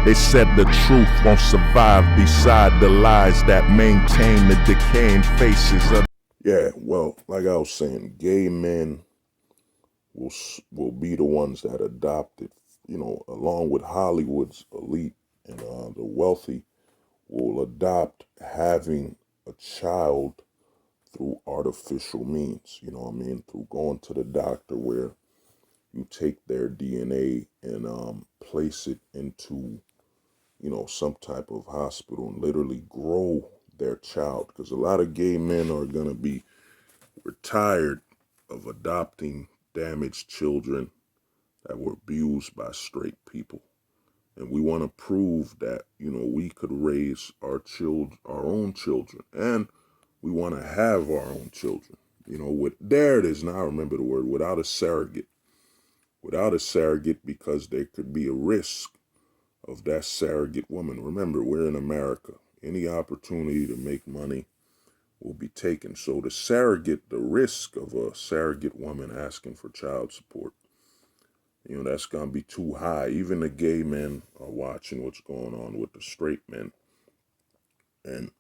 They said the truth won't survive beside the lies that maintain the decaying faces of. Yeah, well, like I was saying, gay men will be the ones that adopt it, along with Hollywood's elite and the wealthy will adopt having a child through artificial means, through going to the doctor where you take their DNA and place it into, some type of hospital and literally grow their child. Because a lot of gay men are going to be tired of adopting damaged children that were abused by straight people. And we want to prove that, we could raise our own children, and we want to have our own children. There it is now, I remember the word, without a surrogate. Without a surrogate, because there could be a risk of that surrogate woman. Remember, we're in America. Any opportunity to make money will be taken. So the risk of a surrogate woman asking for child support, that's going to be too high. Even the gay men are watching what's going on with the straight men. And,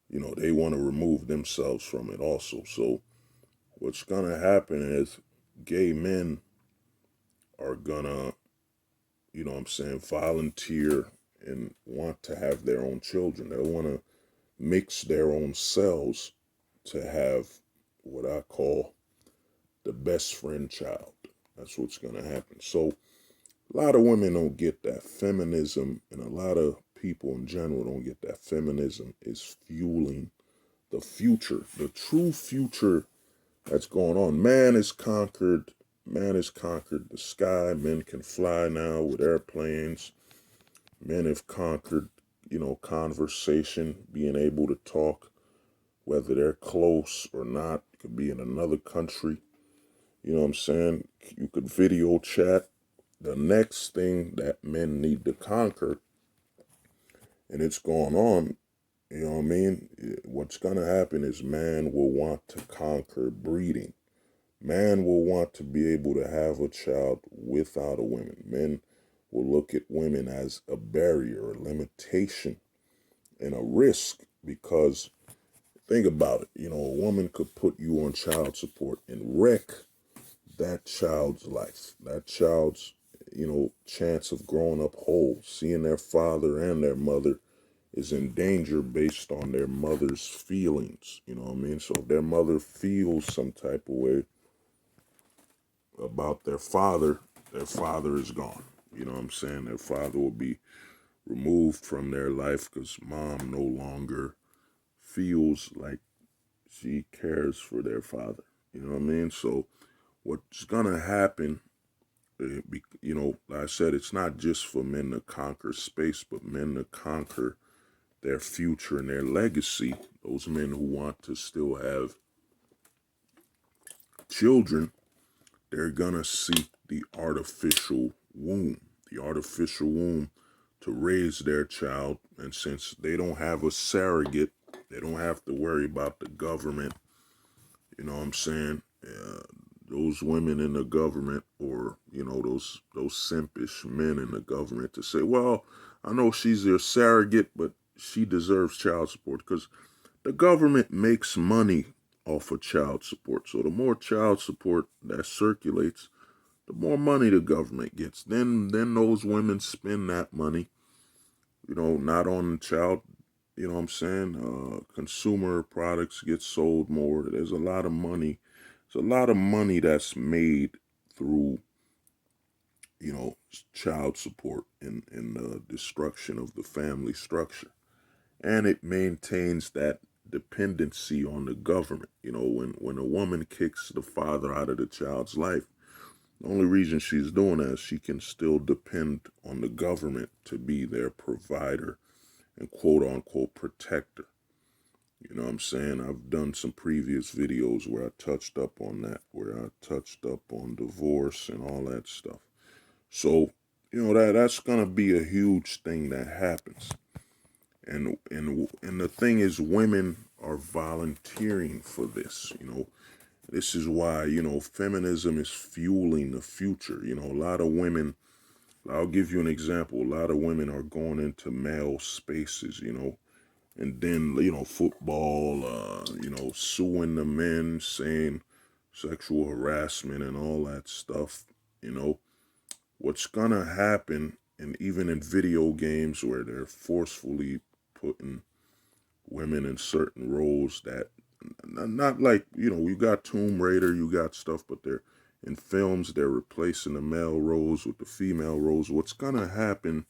they want to remove themselves from it also. So what's going to happen is gay men are going to, volunteer and want to have their own children. They want to mix their own cells to have what I call the best friend child. That's what's going to happen. So a lot of women don't get that. Feminism, and a lot of people in general don't get that. Feminism is fueling the future, the true future that's going on. Man has conquered the sky. Men can fly now with airplanes. Men have conquered, conversation, being able to talk, whether they're close or not. It could be in another country. You know what I'm saying? You could video chat. The next thing that men need to conquer, and it's going on, what's going to happen is man will want to conquer breeding. Man will want to be able to have a child without a woman. Men will look at women as a barrier, a limitation, and a risk, because think about it. A woman could put you on child support and wreck that child's life, that child's, chance of growing up whole. Seeing their father and their mother is in danger based on their mother's feelings. So if their mother feels some type of way about their father is gone. Their father will be removed from their life because mom no longer feels like she cares for their father. So what's gonna happen, like I said, it's not just for men to conquer space, but men to conquer their future and their legacy. Those men who want to still have children, they're gonna seek the artificial womb to raise their child. And since they don't have a surrogate, they don't have to worry about the government. Those women in the government, or those simpish men in the government, to say, well, I know she's their surrogate, but she deserves child support, because the government makes money off of child support. So the more child support that circulates, the more money the government gets. Then those women spend that money, not on child, consumer products get sold more. There's a lot of money. There's a lot of money that's made through, child support and the destruction of the family structure. And it maintains that dependency on the government. When a woman kicks the father out of the child's life, the only reason she's doing that is she can still depend on the government to be their provider and quote unquote protector. You know what I'm saying? I've done some previous videos where I touched up on that, where I touched up on divorce and all that stuff. So, that's gonna be a huge thing that happens. And the thing is, women are volunteering for this. This is why, feminism is fueling the future. A lot of women I'll give you an example. A lot of women are going into male spaces, and then, football, suing the men, saying sexual harassment and all that stuff, what's gonna happen, and even in video games where they're forcefully putting women in certain roles that, not like, you got Tomb Raider, you got stuff, but they're in films, they're replacing the male roles with the female roles. What's gonna happen,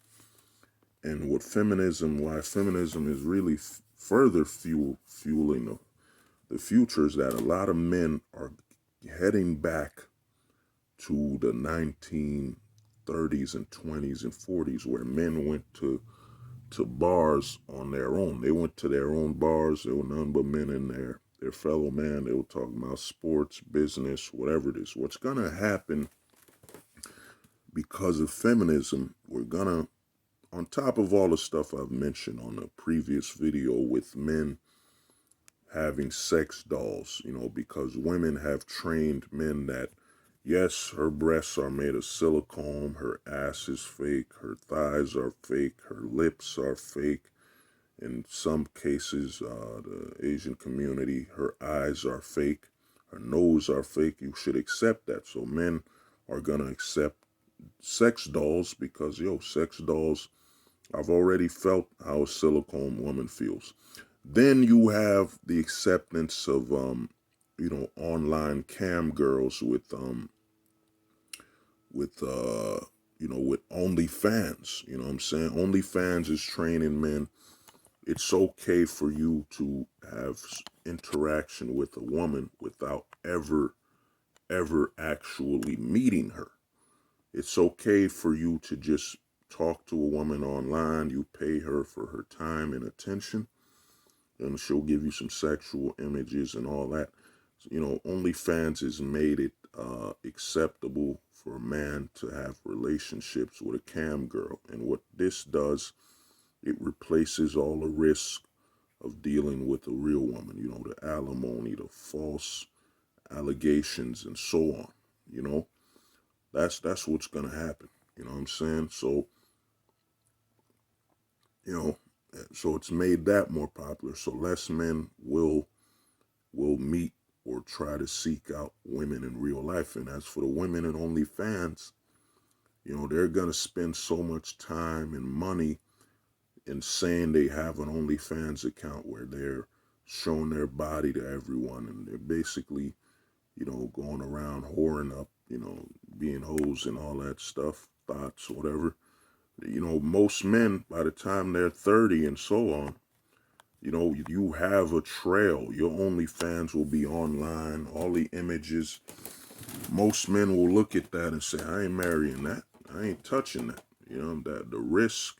and why feminism is really further fueling the future, is that a lot of men are heading back to the 1930s and 20s and 40s, where men went to bars on their own. They went to their own bars. There were none but men in there, their fellow man. They were talking about sports, business, whatever it is. What's going to happen because of feminism, we're going to, on top of all the stuff I've mentioned on a previous video with men having sex dolls, because women have trained men that, yes, her breasts are made of silicone, her ass is fake, her thighs are fake, her lips are fake. In some cases, the Asian community, her eyes are fake, her nose are fake. You should accept that. So men are going to accept sex dolls because, sex dolls, I've already felt how a silicone woman feels. Then you have the acceptance of, online cam girls with with OnlyFans. You know what I'm saying? OnlyFans is training men. It's okay for you to have interaction with a woman without ever actually meeting her. It's okay for you to just talk to a woman online. You pay her for her time and attention, and she'll give you some sexual images and all that. OnlyFans has made it acceptable for a man to have relationships with a cam girl. And what this does, it replaces all the risk of dealing with a real woman, the alimony, the false allegations, and so on. That's what's gonna happen. You know what I'm saying? So, you know, so it's made that more popular. So less men will meet or try to seek out women in real life. And as for the women in OnlyFans, they're gonna spend so much time and money in saying they have an OnlyFans account where they're showing their body to everyone, and they're basically, going around whoring up, being hoes and all that stuff, thoughts, whatever. Most men, by the time they're 30 and so on, you have a trail. Your OnlyFans will be online, all the images. Most men will look at that and say, I ain't marrying that. I ain't touching that. That the risk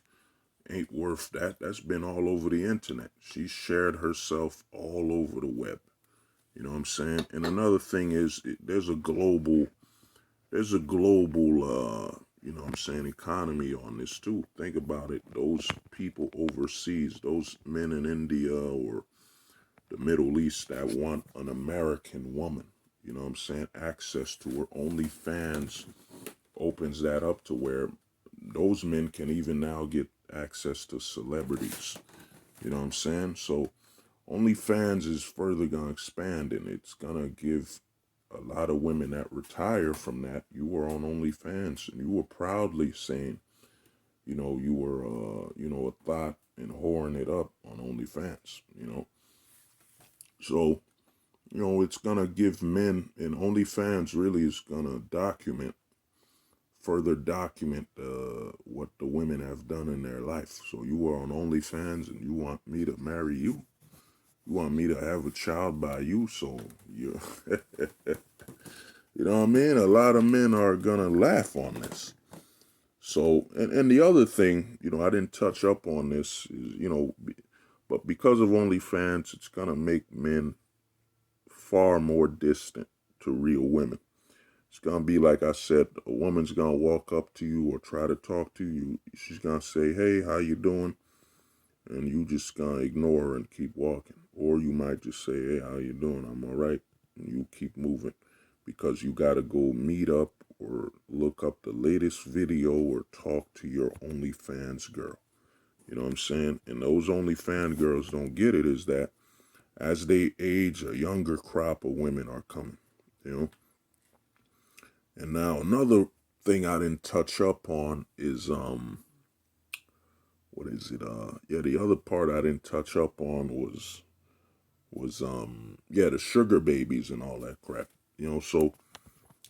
ain't worth that. That's been all over the internet. She shared herself all over the web. You know what I'm saying? And another thing is, there's a global, economy on this too. Think about it. Those people overseas, those men in India or the Middle East that want an American woman, access to her. OnlyFans opens that up to where those men can even now get access to celebrities. You know what I'm saying? So OnlyFans is further going to expand, and it's going to give a lot of women that retire from that. You were on OnlyFans, and you were proudly saying, you were, a thought and whoring it up on OnlyFans, So, it's going to give men, and OnlyFans really is going to further document what the women have done in their life. So you were on OnlyFans and you want me to marry you? You want me to have a child by you? So you, you know what I mean? A lot of men are going to laugh on this. So, and the other thing, I didn't touch up on this, is, but because of OnlyFans, it's going to make men far more distant to real women. It's going to be like I said, a woman's going to walk up to you or try to talk to you. She's going to say, hey, how you doing? And you just going to ignore her and keep walking. Or you might just say, hey, how you doing? I'm all right. And you keep moving because you got to go meet up or look up the latest video or talk to your OnlyFans girl. You know what I'm saying? And those OnlyFans girls don't get it is that as they age, a younger crop of women are coming, you know? And now another thing I didn't touch up on is, what is it? Yeah, the other part I didn't touch up on was, yeah, the sugar babies and all that crap, you know? So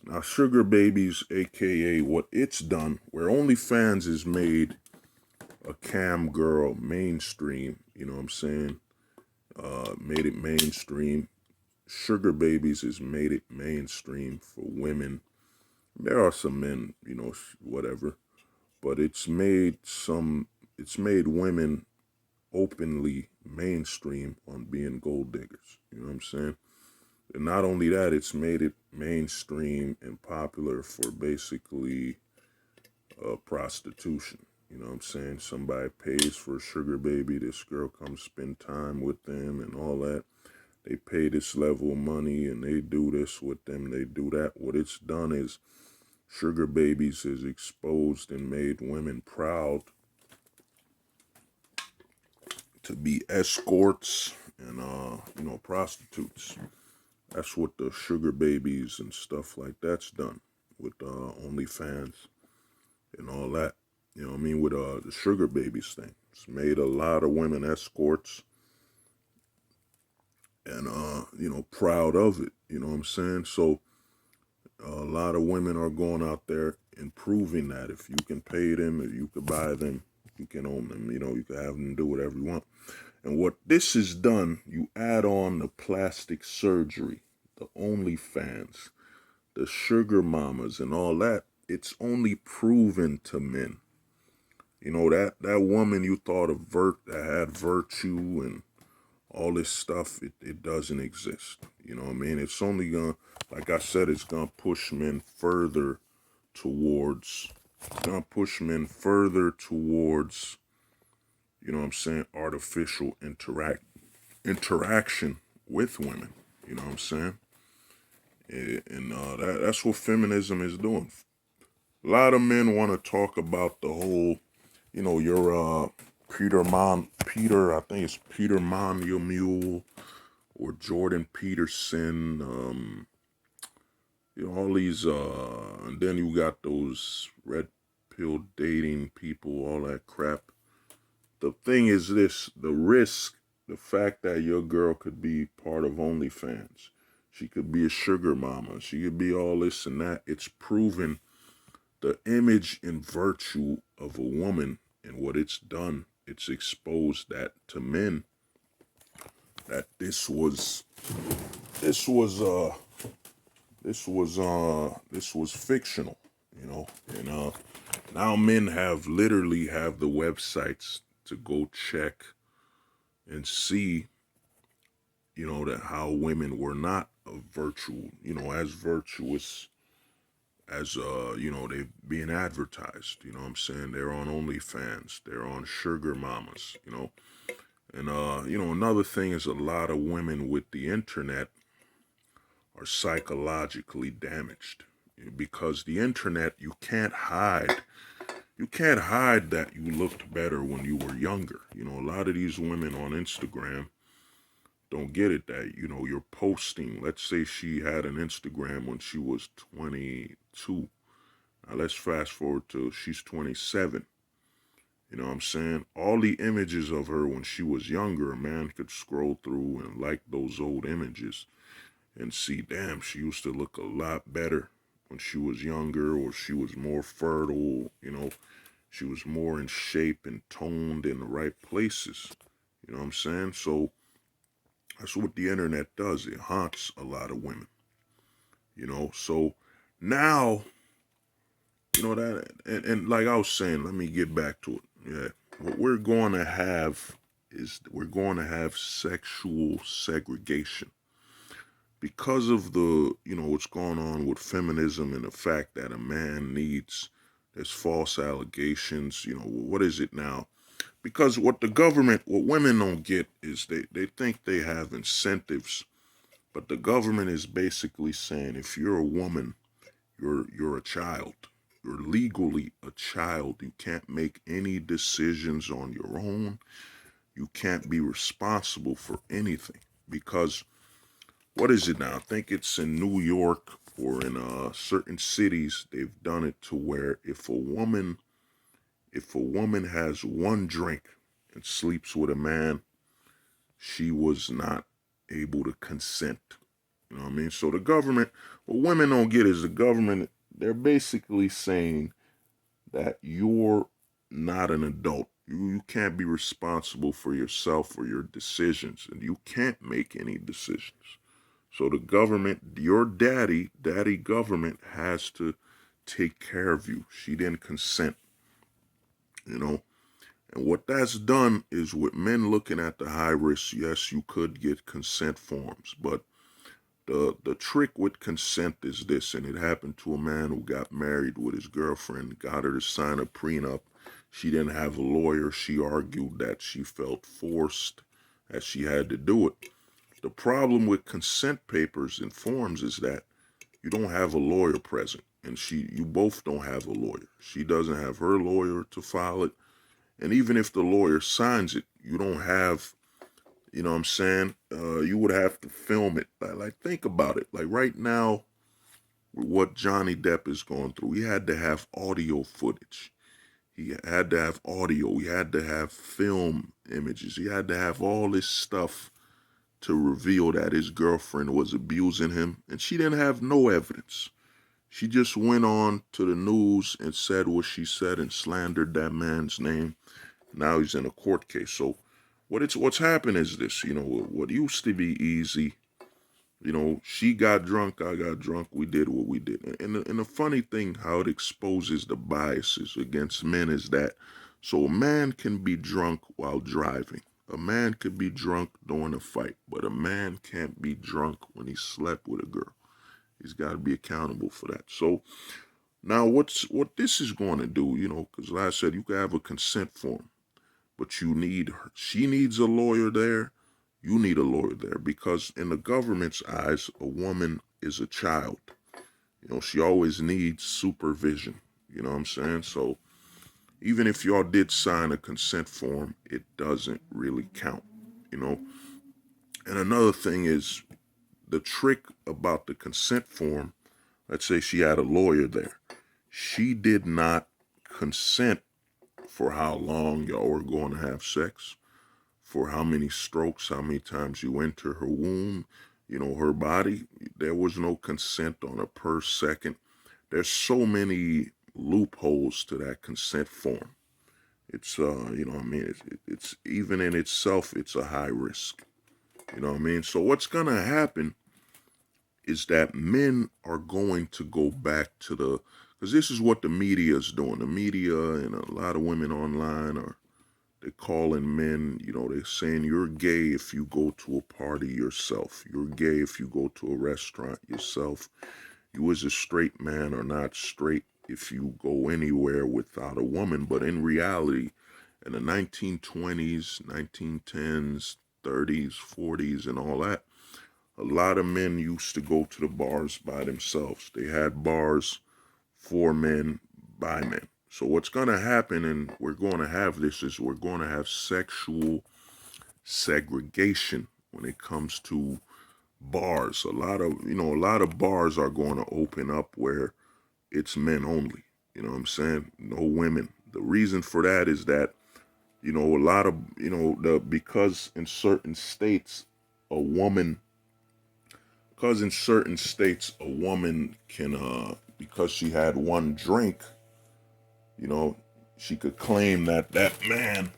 now sugar babies, AKA what it's done, where OnlyFans is made a cam girl mainstream, you know what I'm saying? Made it mainstream. Sugar babies has made it mainstream for women. There are some men, you know, whatever, but it's made women openly mainstream on being gold diggers. You know what I'm saying? And not only that, it's made it mainstream and popular for basically prostitution. You know what I'm saying? Somebody pays for a sugar baby. This girl comes spend time with them and all that. They pay this level of money and they do this with them. They do that. What it's done is sugar babies has exposed and made women proud to be escorts and you know, prostitutes. That's what the sugar babies and stuff like that's done with OnlyFans and all that. You know what I mean? With the sugar babies thing. It's made a lot of women escorts and you know, proud of it. You know what I'm saying? So a lot of women are going out there and proving that if you can pay them, if you can buy them, you can own them, you know, you can have them do whatever you want. And what this has done, you add on the plastic surgery, the OnlyFans, the sugar mamas and all that, it's only proven to men. You know, that woman you thought that had virtue and all this stuff, it doesn't exist. You know what I mean? It's only gonna, like I said, it's gonna push men further towards, you know what I'm saying, artificial interaction with women. You know what I'm saying? And that's what feminism is doing. A lot of men want to talk about the whole, you know, your I think it's Peter Mule or Jordan Peterson, you know, all these, and then you got those red pill dating people, all that crap. The thing is this, the risk, the fact that your girl could be part of OnlyFans, she could be a sugar mama, she could be all this and that, it's proven the image and virtue of a woman and what it's done, it's exposed that to men that this was fictional, you know. And now men literally have the websites to go check and see, you know, that how women were not a virtue, you know, as virtuous as you know, they being advertised, you know what I'm saying? They're on OnlyFans, they're on sugar mamas, you know. And you know, another thing is a lot of women with the internet are psychologically damaged because the internet, you can't hide that you looked better when you were younger. You know, a lot of these women on Instagram don't get it that, you know, you're posting. Let's say she had an Instagram when she was 22. Now let's fast forward to she's 27. You know what I'm saying? All the images of her when she was younger, a man could scroll through and like those old images and see, damn, she used to look a lot better when she was younger, or she was more fertile, you know, she was more in shape and toned in the right places. You know what I'm saying? So that's what the internet does. It haunts a lot of women, you know. So now, you know, that, and like I was saying, let me get back to it. Yeah. What we're going to have is we're going to have sexual segregation because of the, you know, what's going on with feminism and the fact that a man needs, there's false allegations, you know, what is it now? Because what women don't get is they think they have incentives, but the government is basically saying if you're a woman, You're a child. You're legally a child. You can't make any decisions on your own. You can't be responsible for anything because what is it now? I think it's in New York or in certain cities. They've done it to where if a woman has one drink and sleeps with a man, she was not able to consent. You know what I mean? So the government, what women don't get is the government, they're basically saying that you're not an adult. You can't be responsible for yourself or your decisions, and you can't make any decisions. So the government, your daddy government has to take care of you. She didn't consent, you know. And what that's done is with men looking at the high risk, yes, you could get consent forms, but the trick with consent is this, and it happened to a man who got married with his girlfriend, got her to sign a prenup. She didn't have a lawyer. She argued that she felt forced, that she had to do it. The problem with consent papers and forms is that you don't have a lawyer present, and you both don't have a lawyer. She doesn't have her lawyer to file it, and even if the lawyer signs it, you don't have, you know what I'm saying? You would have to film it. Like, think about it. Like right now, with what Johnny Depp is going through, he had to have audio footage. He had to have audio. He had to have film images. He had to have all this stuff to reveal that his girlfriend was abusing him. And she didn't have no evidence. She just went on to the news and said what she said and slandered that man's name. Now he's in a court case. So what's happened is this, you know, what used to be easy, you know, she got drunk, I got drunk, we did what we did. And the funny thing, how it exposes the biases against men is that, so a man can be drunk while driving. A man could be drunk during a fight, but a man can't be drunk when he slept with a girl. He's got to be accountable for that. So now what this is going to do, you know, because like I said, you can have a consent form, but she needs a lawyer there. You need a lawyer there because in the government's eyes, a woman is a child. You know, she always needs supervision. You know what I'm saying? So even if y'all did sign a consent form, it doesn't really count, you know? And another thing is the trick about the consent form, let's say she had a lawyer there. She did not consent for how long y'all were going to have sex, for how many strokes, how many times you enter her womb, you know, her body. There was no consent on a per second. There's so many loopholes to that consent form. It's, you know what I mean? It's even in itself, it's a high risk. You know what I mean? So what's going to happen is that men are going to go back to because this is what the media is doing. The media and a lot of women online they're calling men, you know, they're saying you're gay if you go to a party yourself. You're gay if you go to a restaurant yourself. You as a straight man are not straight if you go anywhere without a woman. But in reality, in the 1920s, 1910s, 30s, 40s, and all that, a lot of men used to go to the bars by themselves. They had bars for men, by men. So what's going to happen, and we're going to have this, is we're going to have sexual segregation when it comes to bars. A lot of bars are going to open up where it's men only. You know what I'm saying? No women. The reason for that is that, you know, a lot of, you know, because in certain states, a woman can, because she had one drink, you know, she could claim that man,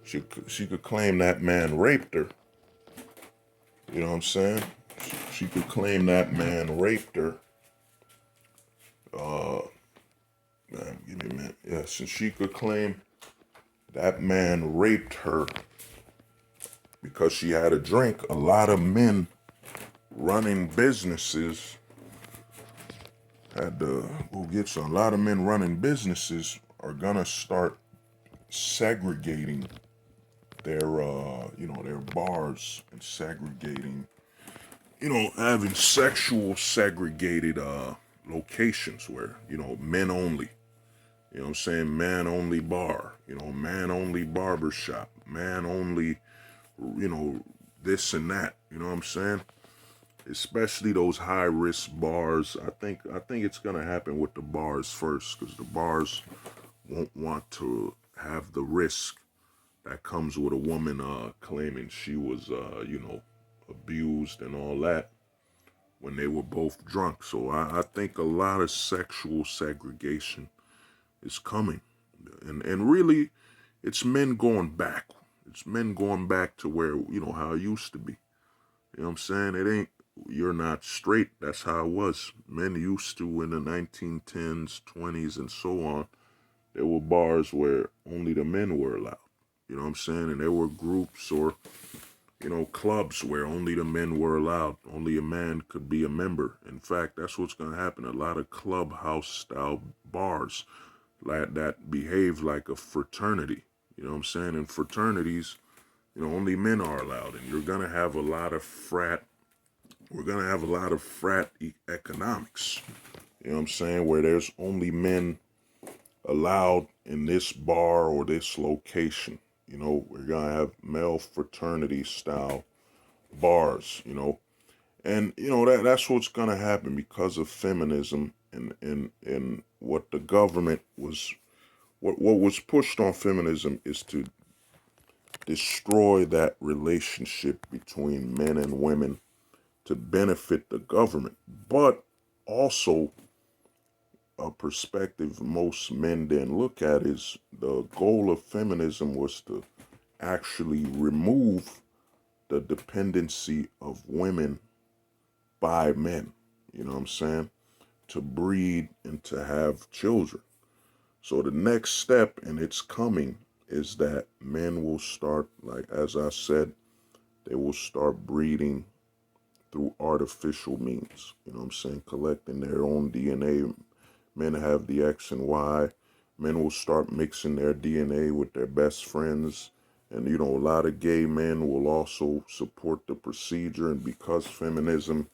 she could claim that man raped her. You know what I'm saying? She could claim that man raped her. Give me a minute. Yeah, so she could claim that man raped her because she had a drink. A lot of men running businesses a lot of men running businesses are gonna start segregating their their bars and segregating, you know, having sexual segregated locations where, men only. You know what I'm saying? Man only bar, man only barber shop, man only, this and that. You know what I'm saying? Especially those high risk bars. I think it's gonna happen with the bars first, because the bars won't want to have the risk that comes with a woman claiming she was abused and all that when they were both drunk. So I think a lot of sexual segregation is coming. And really, it's men going back. It's men going back to where, how it used to be. You know what I'm saying? It ain't, you're not straight. That's how it was. Men used to, in the 1910s, 20s, and so on, there were bars where only the men were allowed. You know what I'm saying? And there were groups or, clubs where only the men were allowed. Only a man could be a member. In fact, that's what's going to happen. A lot of clubhouse style bars that behave like a fraternity. You know what I'm saying? In fraternities, only men are allowed. And you're going to have a lot of we're going to have a lot of frat economics. You know what I'm saying? Where there's only men allowed in this bar or this location. We're going to have male fraternity style bars, and that's what's going to happen because of feminism and what the government was, what was pushed on feminism is to destroy that relationship between men and women to benefit the government. But also, a perspective most men didn't look at is the goal of feminism was to actually remove the dependency of women by men, you know what I'm saying, to breed and to have children. So the next step, and it's coming, is that men will start, like as I said, they will start breeding through artificial means, you know what I'm saying, collecting their own DNA. Men have the X and Y. Men will start mixing their DNA with their best friends. And, a lot of gay men will also support the procedure. And because feminism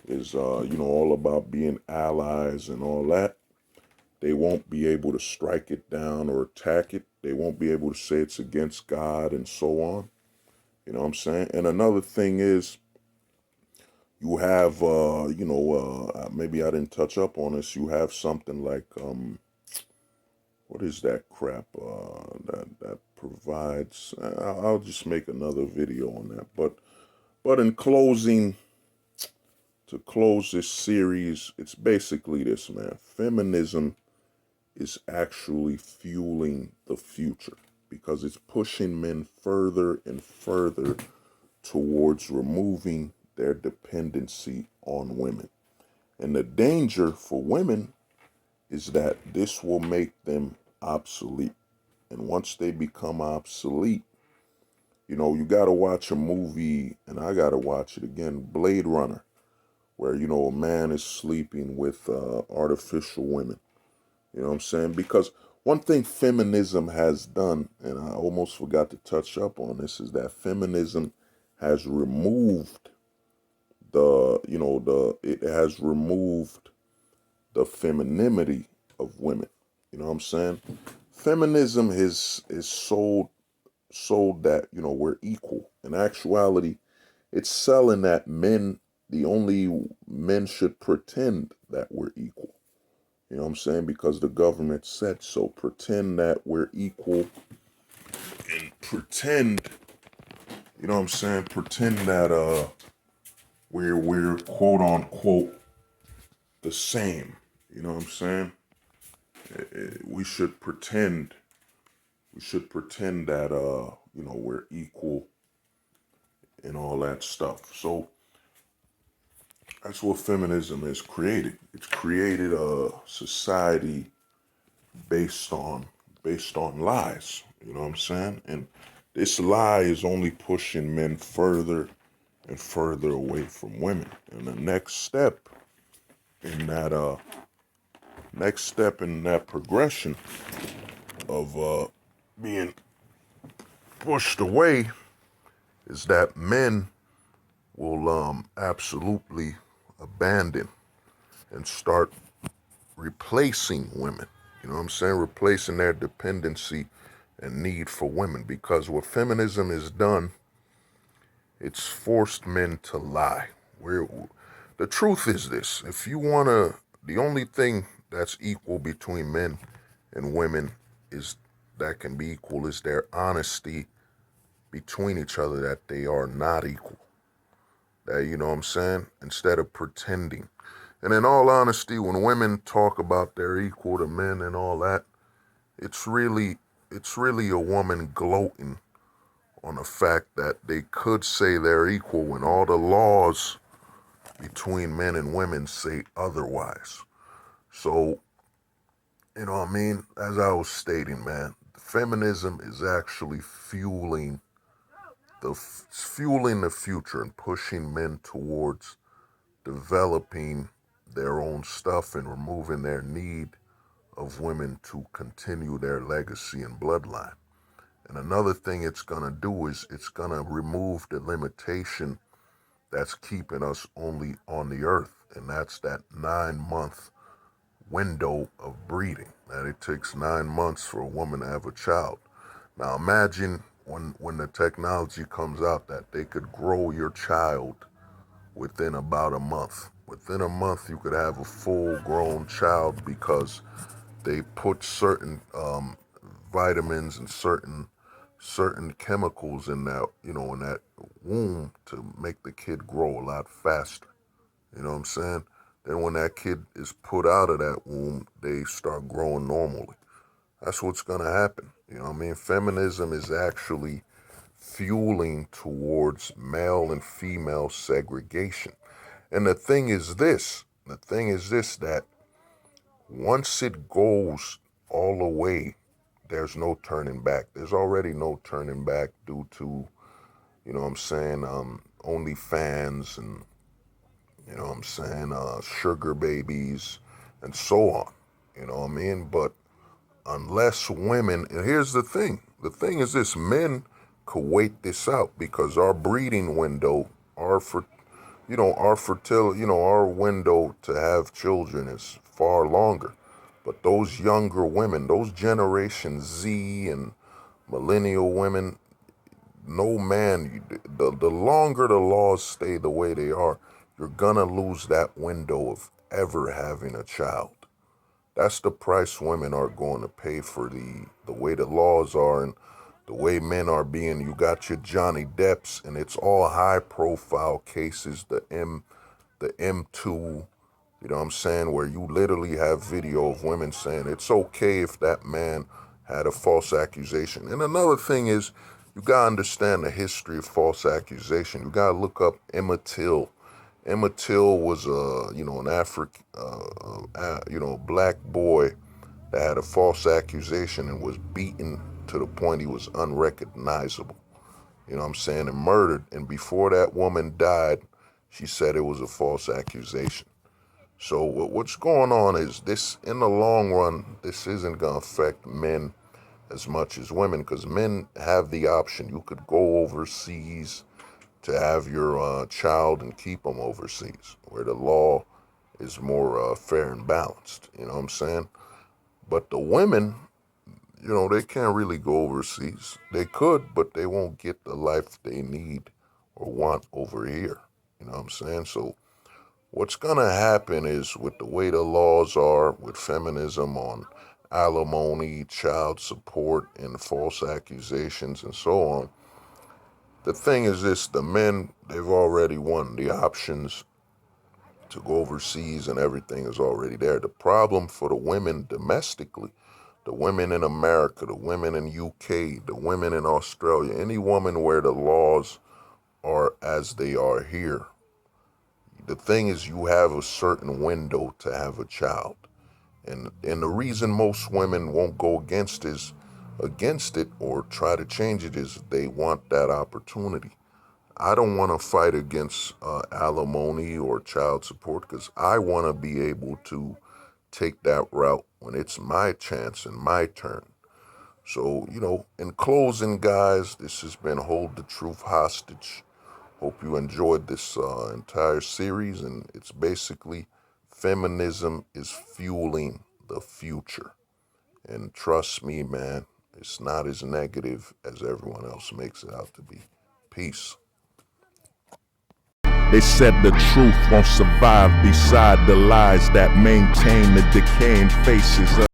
is, all about being allies and all that, they won't be able to strike it down or attack it. They won't be able to say it's against God and so on. You know what I'm saying? And another thing is, you have, maybe I didn't touch up on this. You have something like, what is that crap that provides? I'll just make another video on that. But in closing, to close this series, it's basically this, man. Feminism is actually fueling the future because it's pushing men further and further towards removing their dependency on women. And the danger for women is that this will make them obsolete. And once they become obsolete, you got to watch a movie, and I got to watch it again, Blade Runner, where, a man is sleeping with artificial women. You know what I'm saying? Because one thing feminism has done, and I almost forgot to touch up on this, is that feminism has removed it has removed the femininity of women. You know what I'm saying? Feminism is sold that, we're equal. In actuality, it's selling that the only men should pretend that we're equal. You know what I'm saying? Because the government said so. Pretend that we're equal and pretend, you know what I'm saying? Pretend that we're quote unquote the same. You know what I'm saying? We should pretend that we're equal and all that stuff. So that's what feminism has created. It's created a society based on lies. You know what I'm saying? And this lie is only pushing men further and further away from women. And the next step in that progression of being pushed away is that men will absolutely abandon and start replacing women. You know what I'm saying? Replacing their dependency and need for women. Because what feminism has done, it's forced men to lie. The truth is this: if you wanna, the only thing that's equal between men and women is that can be equal is their honesty between each other, that they are not equal. That, you know what I'm saying? Instead of pretending. And in all honesty, when women talk about they're equal to men and all that, it's really a woman gloating on the fact that they could say they're equal when all the laws between men and women say otherwise. So, you know what I mean? As I was stating, man, feminism is actually fueling the future and pushing men towards developing their own stuff and removing their need of women to continue their legacy and bloodline. And another thing it's going to do is it's going to remove the limitation that's keeping us only on the earth, and that's that 9-month window of breeding. That it takes 9 months for a woman to have a child. Now imagine when the technology comes out that they could grow your child within about a month. Within a month, you could have a full-grown child because they put certain vitamins and certain chemicals in that, in that womb to make the kid grow a lot faster. You know what I'm saying? Then when that kid is put out of that womb, they start growing normally. That's what's gonna happen. You know what I mean? Feminism is actually fueling towards male and female segregation. And the thing is this, that once it goes all the way, there's no turning back. There's already no turning back due to, you know what I'm saying, OnlyFans and, you know what I'm saying, sugar babies and so on. You know what I mean? But unless women, and here's the thing is this: men could wait this out because our breeding window, our fertility, our window to have children is far longer. But those younger women, those Generation Z and millennial women, no man, the longer the laws stay the way they are, you're gonna lose that window of ever having a child. That's the price women are going to pay for the way the laws are and the way men are being. You got your Johnny Depps, and it's all high profile cases, the M2, you know what I'm saying, where you literally have video of women saying it's okay if that man had a false accusation. And another thing is, you gotta understand the history of false accusation. You gotta look up Emmett Till. Emmett Till was an African, black boy that had a false accusation and was beaten to the point he was unrecognizable. You know what I'm saying? And murdered. And before that woman died, she said it was a false accusation. So what's going on is this, in the long run, this isn't going to affect men as much as women, because men have the option. You could go overseas to have your child and keep them overseas, where the law is more fair and balanced. You know what I'm saying? But the women, they can't really go overseas. They could, but they won't get the life they need or want over here. You know what I'm saying? So what's going to happen is, with the way the laws are, with feminism on alimony, child support, and false accusations and so on, the thing is this: the men, they've already won. The options to go overseas and everything is already there. The problem for the women domestically, the women in America, the women in UK, the women in Australia, any woman where the laws are as they are here, the thing is, you have a certain window to have a child. And the reason most women won't go against it or try to change it is they want that opportunity. I don't want to fight against alimony or child support because I want to be able to take that route when it's my chance and my turn. So, in closing, guys, this has been Hold the Truth Hostage. Hope you enjoyed this entire series, and it's basically Feminism is fueling the future. And trust me, man, it's not as negative as everyone else makes it out to be. Peace. They said the truth won't survive beside the lies that maintain the decaying faces of